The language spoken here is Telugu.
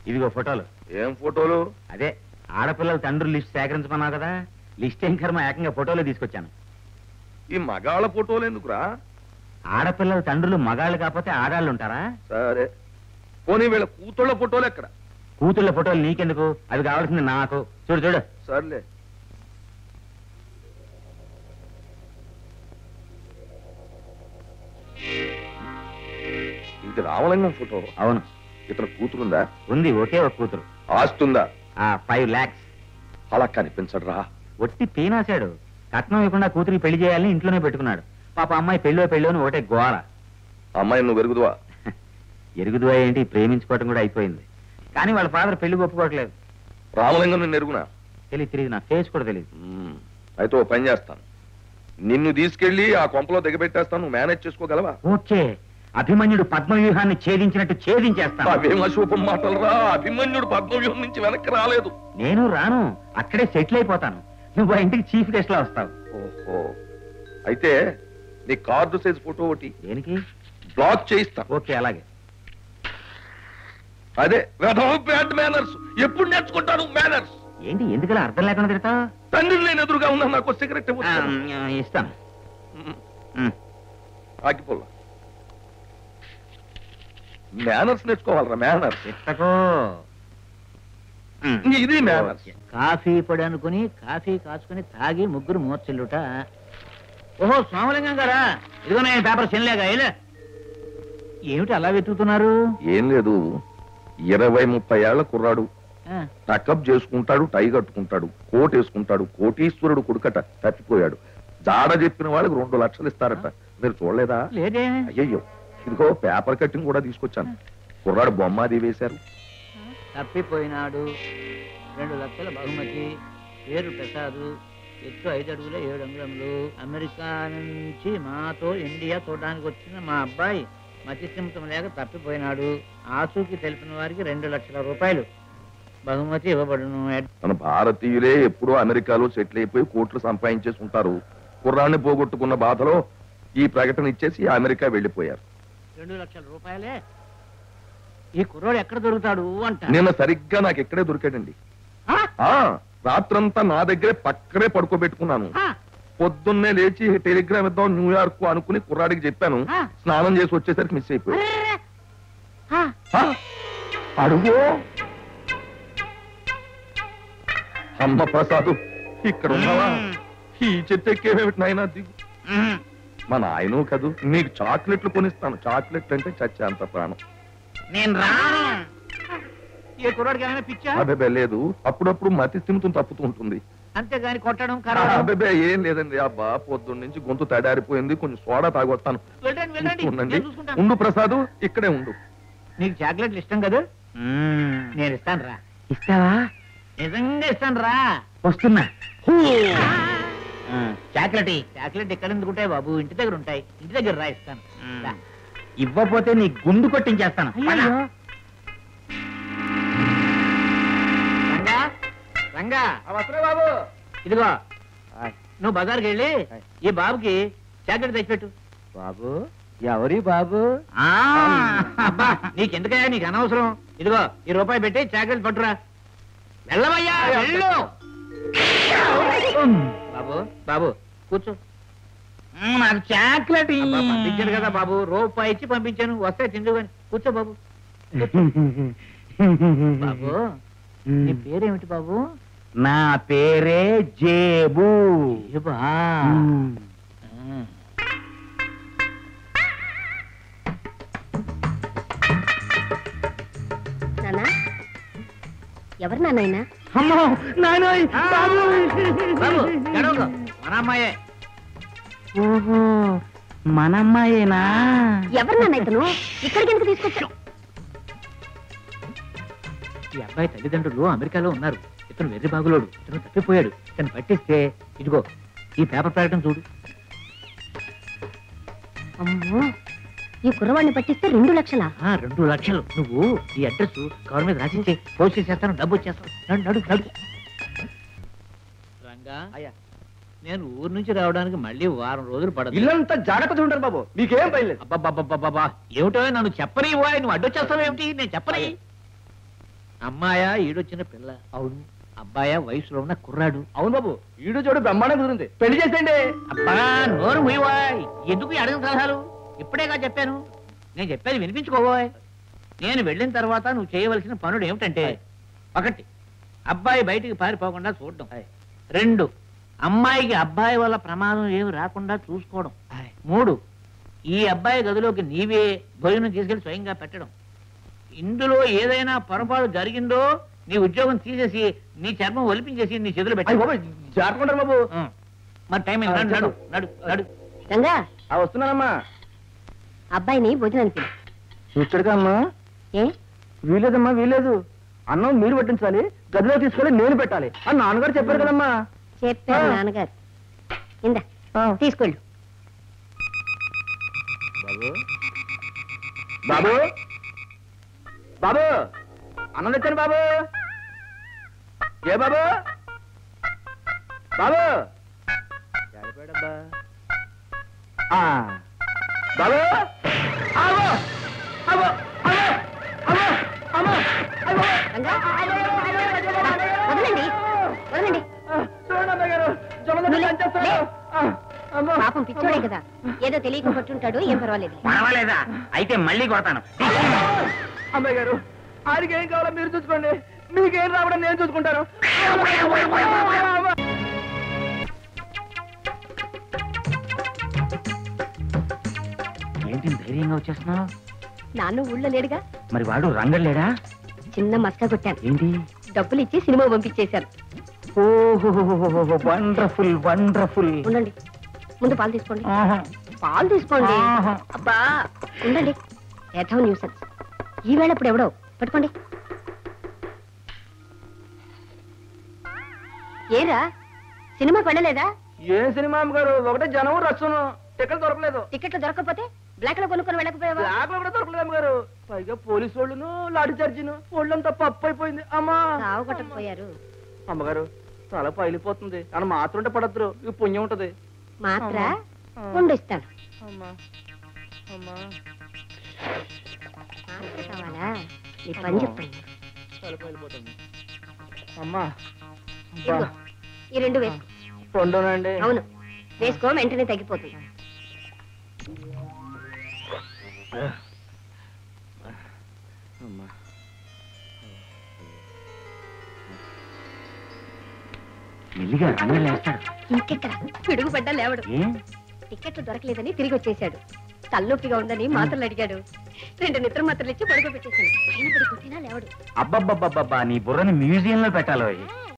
ఇదిగో ఫోటోలు. ఏం ఫోటోలు? అదే ఆడపిల్లల తండ్రులు లిస్ట్ సేకరించమన్నావు కదా, లిస్ట్ ఏం కర్మ ఏకంగా ఫోటోలు తీసుకొచ్చాను. ఈ మగాళ్ళ ఫోటోలు ఎందుకురా? ఆడపిల్లల తండ్రులు మగాళ్ళు కాకపోతే ఆడాళ్ళు ఉంటారా? సరే పోనీ వీళ్ళ కూతుళ్ళ ఫోటోలు ఎక్కడ? కూతుళ్ళ ఫోటోలు నీకెందుకు, అవి కావాల్సింది నాకు. చూడు చూడు. సర్లే. ఇది రామలింగం ఫోటో. అవును. ఇతను కూతురుందా? ఉంది, ఒకే ఒక కూతురు. ఆస్తుందా? 5 lakhs. అలా కనిపించడరా. ఒట్టి పీనాశాడు. కట్నం ఇవ్వకుండా కూతురికి పెళ్లి చేయాలని ఇంట్లోనే పెట్టుకున్నాడు. పాప అమ్మాయి పెళ్ళో అని ఒకటే గోల. అమ్మాయి నువ్వు ఎరుగుదువా? ఎరుగుదువా ఏంటి, ప్రేమించుకోవటం కూడా అయిపోయింది. కానీ వాళ్ళ ఫాదర్ పెళ్లి ఒప్పుకోవట్లేదు. రామలింగం నిన్ను ఎరుగునా? తెలియదు, నా ఫేస్ కూడా తెలియదు. అయితే ఓ పని చేస్తాను, నిన్ను తీసుకెళ్లి ఆ కొంపలో దిగబెట్టేస్తాను. నువ్వు మేనేజ్ చేసుకోగలవా? ఓకే. అభిమన్యుడు పద్మవ్యూహాన్ని ఛేదించినట్టు ఛేదించేస్తాను. అవేం అశుభం మాటలరా. అభిమన్యుడు పద్మవ్యూహం నుంచి వెనక్కి రాలేదు. నేను రాను, అక్కడే సెటిల్ అయిపోతాను. నువ్వు ఆ ఇంటికి చీఫ్ గెస్ట్ లా వస్తావు. ఓహో, అయితే నీ కార్డు సైజ్ ఫోటో ఒకటి. దేనికి? బ్లాక్ చేయిస్తా. ఓకే, అలాగే. అదే బ్యాడ్ మేనర్స్. ఎప్పుడు నేర్చుకుంటాను మేనర్స్? ఏంటి ఎందుకలా అర్థం లేకుండా తిడతా? తండ్రి నేను ఎదురుగా ఉన్నా, నాకు సిగరెట్ ఇస్తాను. ఆగిపోలా. మేనర్స్ నేర్చుకోవాలరా, మేనర్స్. ఇస్తకో. ఇది మేనర్స్. కాఫీ పొడి అనుకుని కాఫీ కాచుకుని తాగి ముగ్గురు మూర్చిల్లుట. ఓహో, సోమలింగం గారా, ఇదిగో నేను పేపర్ చెల్లేగా. ఏమిటి అలా వెతుకుతున్నారు? ఏం లేదు, 20-30 ఏళ్ల కుర్రాడు, టకప్ చేసుకుంటాడు, టై కట్టుకుంటాడు, కోట్ వేసుకుంటాడు, కోటీశ్వరుడు కొడుకట, తప్పిపోయాడు. జాడ చెప్పిన వాళ్ళకి 2 లక్షలు ఇస్తారట. మీరు చూడలేదా? లేదే. అయ్యయ్యో, ఇదిగో పేపర్ కట్టింగ్ కూడా తీసుకొచ్చాను. కుర్రాడు బొమ్మ అది వేశారు. తప్పిపోయినాడు, 2 లక్షల బహుమతి, పేరు ప్రసాద్, ఎత్తు 5 అడుగుల 7 అంగుళములు, అమెరికా నుంచి మాతో ఇండియా చూడడానికి వచ్చిన మా అబ్బాయి మతిస్థిమితం లేక తప్పిపోయినాడు. ఆచూకీ తెలిపిన వారికి 2 లక్షల రూపాయలు బహుమతి ఇవ్వబడును. మన భారతీయులే ఎప్పుడూ అమెరికాలో సెటిల్ అయిపోయి కోట్లు సంపాదించేసి ఉంటారు. కుర్రాన్ని పోగొట్టుకున్న బాధలో ఈ ప్రకటన ఇచ్చేసి అమెరికా వెళ్లిపోయారు. 2 లక్షల రూపాయలే. ఈ కుర్రోడు ఎక్కడ దొరుకుతాడు అంట. నిన్న సరిగ్గా నాకు ఎక్కడే దొరికాడండి. రాత్రంతా నా దగ్గరే పక్కనే పడుకోబెట్టుకున్నాను. పొద్దున్నే లేచి టెలిగ్రామ్ ఇద్దాం న్యూయార్క్ అనుకుని కుర్రాడికి చెప్పాను. స్నానం చేసి వచ్చేసరికి మిస్ అయిపోయాడు. అడుగు అమ్మ ప్రసాదు, ఇక్కడ ఉన్నావా? ఈ చెట్టు ఎక్కేమేమిటి నాయనా, దిగు. మా నాయను కదూ, నీకు చాక్లెట్లు కొనిస్తాను. చాక్లెట్లు అంటే చచ్చే అంత ప్రాణం. నేను రాను. ఏ కుర్రాడికి ఏమైనా పిచ్చా? అబ్బే లేదు, అప్పుడప్పుడు మతి స్థిమితం తప్పుతూ ఉంటుంది. అంతేగాని కొట్టడం అబ్బే ఏం లేదండి. అబ్బా పొద్దున్న నుంచి గొంతు తడారిపోయింది, కొంచెం సోడా తాగొస్తాను. ఉండండి. ఉండు ప్రసాదు, ఇక్కడే ఉండు. నీకు చాక్లెట్లు ఇష్టం కదా? నేను ఇస్తాను రా. ఇస్తావా? నిజంగా ఇస్తాను రా. వస్తున్నా. చాక్లెట్ ఎక్కడ ఎందుకుంటాయి బాబు? ఇంటి దగ్గర ఉంటాయి. ఇంటి దగ్గర రా, ఇస్తాను. ఇవ్వపోతే నీ గుండు కొట్టించేస్తాను. రంగా బాబు, ఇదిగో నువ్వు బజార్కి వెళ్ళి ఈ బాబుకి చాక్లెట్ తెచ్చిపెట్టు. బాబు? ఎవరి బాబు? అబ్బా నీకెందుకయ్యా, నీకు అనవసరం. ఇదిగో ఈ రూపాయి పెట్టి చాక్లెట్ పట్టురా. వెళ్ళవయ్యా, వెళ్ళు. బాబు బాబు కూర్చో. నాకు చాక్లెట్ పంపించాను కదా బాబు, రూపాయి ఇచ్చి పంపించాను. వస్తే తిందు కానీ. కూర్చో బాబు. బాబు నీ పేరేమిటి బాబు? నా పేరే జేబు. ఎవరు నాన్న? అమ్మో నాయనోయ్, బాబు మన అమ్మాయే. ఓహో మన అమ్మాయేనా? ఎవరు నాన్న ఇతను? ఇక్కడికి ఎందుకు తీసుకొచ్చావు? ఈ అబ్బాయి తల్లిదండ్రులు అమెరికాలో ఉన్నారు. ఇతను వెర్రి బాగులోడు. ఇతను తప్పిపోయాడు. ఇతను పట్టిస్తే ఇదిగో ఈ పేపర్ ప్రకటన చూడు. అమ్మో, ఈ కుర్రవాడిని పట్టిస్తే 2 లక్షలా? 2 లక్షలు. నువ్వు ఈ అడ్రస్ కవర్ మీద రాసిస్తే పోస్ట్ చేసేస్తాను, డబ్బు వచ్చేస్తాను. నడు నడు. రంగా అయ్యా, నేను ఊరు నుంచి రావడానికి మళ్ళీ వారం రోజులు పడదు. ఇల్లంతా జాగ్రత్తగా ఉంటారు బాబు, మీకేం పైలేదు. అబ్బాబ్బాబ్బా ఏమిటో నన్ను చెప్పని, నువ్వు అడ్డొచ్చేస్తావు ఏమిటి? నేను చెప్పని. అమ్మాయా ఈడొచ్చిన పిల్ల? అవును అబ్బాయా వయసులో ఉన్న కుర్రాడు? అవును బాబు, ఈడు చూడు బ్రహ్మాండం కుదిరింది, పెళ్లి చేసేయండి. అబ్బా నోరు ముయ్యవా, ఎందుకు అడిగిన సలహాలు? ఇప్పుడేగా చెప్పాను. నేను చెప్పేది వినిపించుకోబోయ్. నేను వెళ్ళిన తర్వాత నువ్వు చేయవలసిన పనులు ఏమిటంటే, 1 అబ్బాయి బయటికి పారిపోకుండా చూడడం, 2 అమ్మాయికి అబ్బాయి వల్ల ప్రమాదం ఏమి రాకుండా చూసుకోవడం, 3 ఈ అబ్బాయి గదిలోకి నీవే భోజనం తీసుకెళ్లి స్వయంగా పెట్టడం. ఇందులో ఏదైనా పొరపాటు జరిగిందో నీ ఉద్యోగం తీసేసి నీ చర్మం ఒలిపించేసి నీ చేతులు అయ్య పెట్టి. బాబు, జారుకుంటారు బాబు. మరి టైం అయింది. నడు నడు నడు. రంగా వస్తున్నానమ్మా. అబ్బాయిని భోజనానికి పిలు. చూచాడుగా అమ్మా. ఏ వీలేదమ్మా, వీలేదు. అన్నం మీరు పట్టించాలి, గదిలో తీసుకెళ్ళి నేను పెట్టాలి అని నాన్నగారు చెప్పారు కదమ్మా. చెప్పారు నాన్నగారు. ఇందా తీసుకోండి. బాబు బాబు, అన్నం తెచ్చాను బాబు. ఏ బాబు? బాబు బాబు, ఆగో ఆగో ఆగో ఆగో అమ్మో. రంగా వదలండి, వదలండి. చూడండి అమ్మాయి గారు, జమదగ్ని పనిచేస్తాడు. పాపం పిచ్చోడే కదా, ఏదో తెలియక పట్టుంటాడు, ఏం పర్వాలేదు. పర్వాలేదా? అయితే మళ్ళీ కొడతాను. అమ్మాయి గారు, ఆడికి ఏం కావాలో మీరు చూసుకోండి, మీకేం రావడం నేను చూసుకుంటాను. ఏంటి ధైర్యంగా వచ్చేస్తున్నావు? నాన్న ఊళ్ళో లేడుగా, మరి వాడు రంగలేడా? చిన్న మస్కా కొట్టాను. ఏంటి? డబ్బులు ఇచ్చి సినిమా పంపించేశాను. ఓహో వండర్ఫుల్ వండర్ఫుల్. ఉండండి, ముందు పాలు తీసుకోండి. పాలు తీసుకోండి. అబ్బా ఉండండి, ఏథో న్యూసెన్స్. ఈ వేళ ఇప్పుడు ఎవడో పట్టుకోండి. ఏరా సినిమాకి వెళ్ళలేదా? ఏ సినిమా అమ్మగారు, ఒకటే జనం రచ్చను, టికెట్ దొరకలేదు. టికెట్లు దొరకకపోతే బ్లాక్ లో కొనుక్కొని వెళ్ళకపోయావా? బ్లాక్ లో కూడా దొరకలేదు అమ్మగారు. పైగా పోలీసు వాళ్ళును లాఠీ చార్జీను, ఒళ్ళంతా పప్పు అయిపోయింది అమ్మా. సావు కొట్టకపోయారు. అమ్మగారు తల పైలిపోతుంది అని మాత్రం ఉంటే పడద్దు, ఈ పుణ్యం ఉంటది. మాత్ర ఉండు ఇస్తాను. అమ్మా అమ్మా, మాత్ర కావాలా? నీ పని చెప్తాను. తల పైలిపోతుంది అమ్మా. ఇదిగో, ఈ 2 వేసుకో. రెండోనండి. అవును, వేసుకో, వెంటనే తగ్గిపోతుంది. అమ్మా మెల్లిగా రంగలు వేస్తాడు. ఇంకెక్కడ పిడుగు పడ్డా లేవడు. టికెట్లు దొరకలేదని తిరిగి వచ్చేసాడు. తలనొప్పిగా ఉందని మాత్రలు అడిగాడు. 2 నిద్ర మాత్రలు ఇచ్చి పడుకోబెట్టేశాను. అయినా పడి కొట్టినా లేవడు. అబ్బబ్బబ్బబ్బా, నీ బుర్రని మ్యూజియం లో పెట్టాలో.